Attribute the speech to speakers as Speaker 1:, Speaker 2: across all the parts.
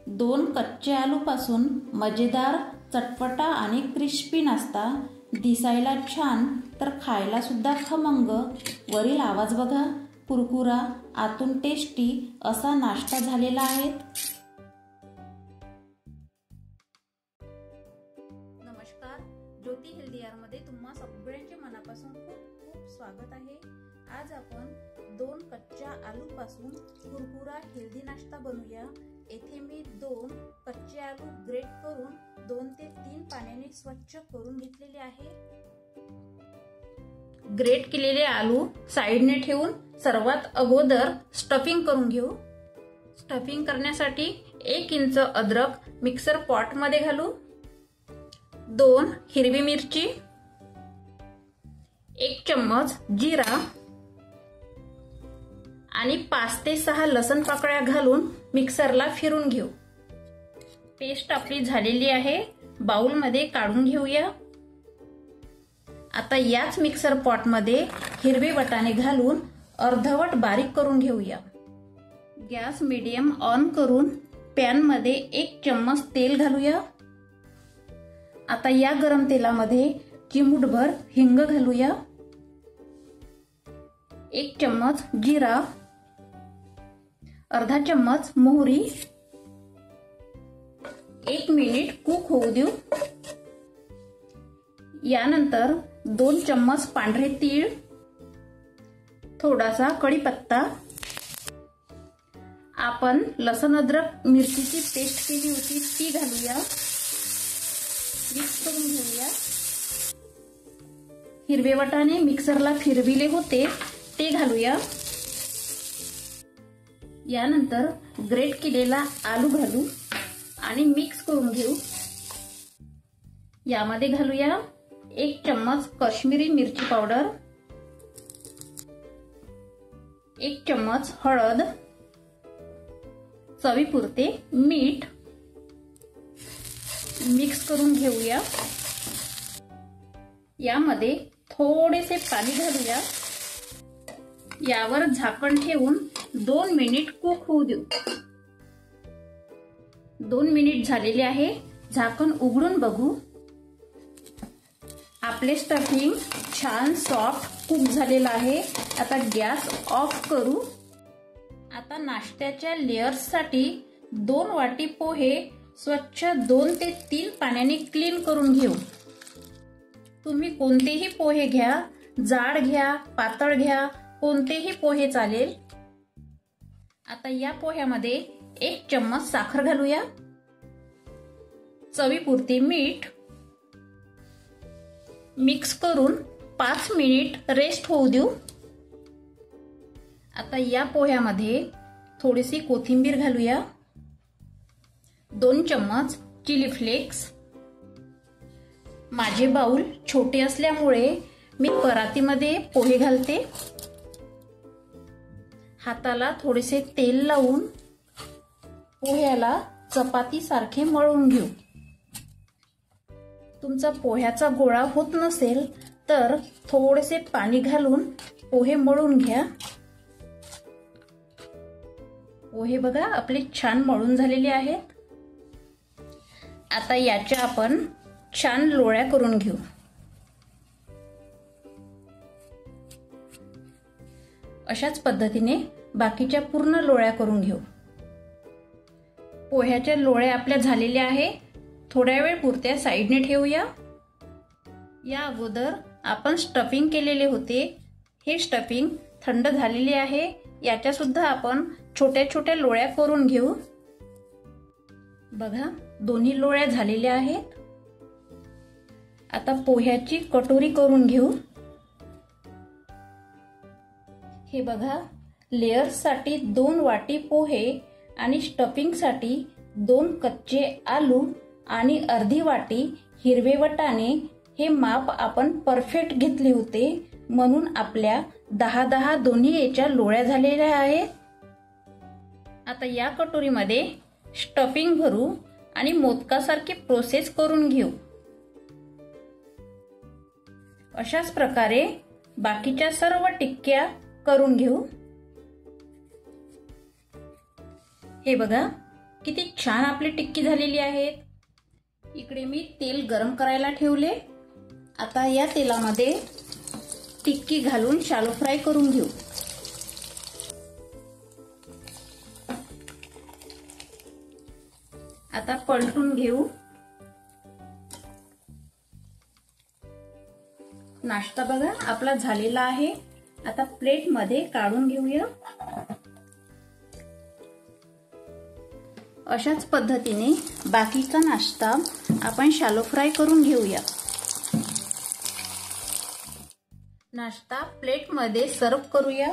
Speaker 1: 2 कच्चे आलूपासून मजेदार, चटपटा आणि क्रिस्पी नाश्ता, दिसायला छान तर खायला सुद्धा खमंग. वरील आवाज बघा, कुरकुरा, आतून टेस्टी असा नाश्ता झालेला आहे. नमस्कार, ज्योती हेल्दी मध्ये तुम्हा सगळ्यांचे मनापासून खूप खूप स्वागत आहे. आज आपण 2 कच्च्या आलूपासून कुरकुरा हेल्दी नाश्ता बनवूया. येथे मी 2 कच्चे आलू ग्रेट करून 2 ते 3 पाण्याने स्वच्छ करून घेतलेले आहे. ग्रेट केलेले आलू साइडने ठेवून सर्वात अगोदर स्टफिंग करून घेऊ. स्टफिंग करण्यासाठी 1 इंच अद्रक मिक्सर पॉट मध्ये घालू. 2 हिरवी मिरची, 1 चम्मच जिरा आणि 5 ते 6 लसण पाकळ्या घालून मिक्सरला फिरून घेऊ. पेस्ट आपली झालेली आहे. बाउल मध्ये काढून घेऊया. आता याच मिक्सर पॉट मध्ये हिरवे वाटाणे घालून अर्धवट बारीक करून घेऊया. गॅस मीडियम ऑन करून पॅन मध्ये 1 चम्मच तेल घालूया. आता या गरम तेलामध्ये चिमूटभर हिंग घालूया. 1 चम्मच जिरा, अर्धा चम्मच मोहरी. 1 मिनिट कुक होऊ देऊ. यानंतर 2 चम्मच पांढरे तीळ, थोडासा कढीपत्ता, आपण लसण अद्रक मिरचीची पेस्ट केली होती ती घालूया. मिक्स करून घेऊया. हिरवे वाटाणे मिक्सरला फिरविले होते ते घालूया. यानंतर ग्रेट केलेला आलू घालू आणि मिक्स करून घेऊ. यामध्ये घालूया 1 चम्मच काश्मीरी मिरची पावडर, 1 चम्मच हळद, चवीपुरते मीठ. मिक्स करून घेऊया. यामध्ये थोडेसे पाणी घालूया. यावर झाकण ठेवून 2 मिनिट कुक होऊ देऊ. 2 मिनिट झालेले आहे. झाकण उघडून बघू. आपले स्टफिंग छान सॉफ्ट कुक झालेलं आहे. आता गॅस ऑफ करू. आता नाश्त्याच्या लेयर्स साठी 2 वाटी पोहे स्वच्छ 2 ते 3 पाण्याने क्लीन करून घेऊ. तुम्ही कोणतेही पोहे घ्या, जाड घ्या, पातळ घ्या, कोणतेही पोहे चालेल. आता या पोह्यामध्ये 1 चम्मच साखर घालूया. चवीपुरते मीठ. मिक्स करून 5 मिनिट रेस्ट होऊ देऊ. आता या पोह्यामध्ये थोडीशी कोथिंबीर घालूया. 2 चम्मच चिली फ्लेक्स. माझे बाउल छोटे असल्यामुळे मी परातीमध्ये पोहे घालते. हाताला थोडेसे तेल लावून पोह्याला चपाती सारखे मळून घेऊ. तुमचा पोह्याचा गोळा होत नसेल तर थोडेसे पाणी घालून पोहे मळून घ्या. पोहे बघा आपले छान मळून झालेले आहेत. आता याच्या आपण छान लोळ्या करून घेऊ. अशाच पद्धतीने बाकीच्या पूर्ण लोळ्या करून घेऊ. पोह्याच्या लोळ्या आपल्या झालेल्या आहे. थोड्या वेळ पुरत्या साइडने ठेवूया. या अगोदर आपण स्टफिंग केलेले होते. हे स्टफिंग थंड झालेले आहे. याच्या सुद्धा आपण छोट्या छोट्या लोळ्या करून घेऊ. बघा दोन्ही लोळ्या झालेल्या आहेत. आता पोह्याची कटोरी करून घेऊ. हे बघा लेयर्स साठी 2 वाटी पोहे आणि स्टफिंग साठी 2 कच्चे आलू आणि अर्धी वाटी हिरवे वाटाणे. हे माप आपण परफेक्ट घेतले होते म्हणून आपल्या 10-10 दोन्ही याच्या लोळ्या झालेल्या आहेत. आता या कटोरीमध्ये स्टफिंग भरू आणि मोदकासारखी प्रोसेस करून घेऊ. अशाच प्रकारे बाकीच्या सर्व टिक्क्या करून घेऊ. हे बघा किती छान आपली टिक्की झालेली आहे। इकडे मी तेल गरम करायला ठेवले। आता या तेलामध्ये टिक्की घालून शॅलो फ्राय करून घेऊ। आता पलटून घेऊ। नाश्ता बघा आपला झालेला आहे। आता प्लेट मध्ये काढून घेऊया। अशाच पद्धतीने बाकीचा नाश्ता आपण शॅलो फ्राय करून घेऊया। नाश्ता प्लेट मध्ये सर्व करूया।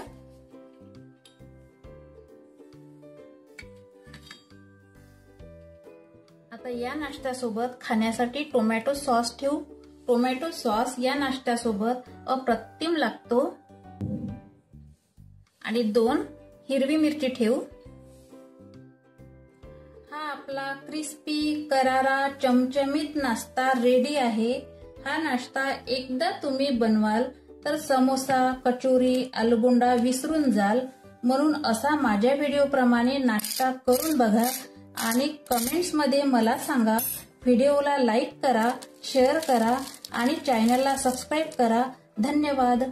Speaker 1: आता या नाश्त्यासोबत खाण्यासाठी टोमॅटो सॉस ठेवू। टोमॅटो सॉस या नाश्त्यासोबत अप्रतिम लागतो। आणि 2 हिरवी मिरची ठेवू। हा आपला क्रिस्पी करारा चमचमीत नाश्ता रेडी आहे। हा नाश्ता एकदा तुम्ही बनवाल तर समोसा, कचोरी, आलूबोंडा विसरून जाल। म्हणून असा माझ्या व्हिडिओ प्रमाणे नाश्ता करून बघा आणि कमेंट्स मध्ये मला सांगा। व्हिडिओला लाईक करा, शेअर करा आणि चॅनलला सबस्क्राईब करा। धन्यवाद।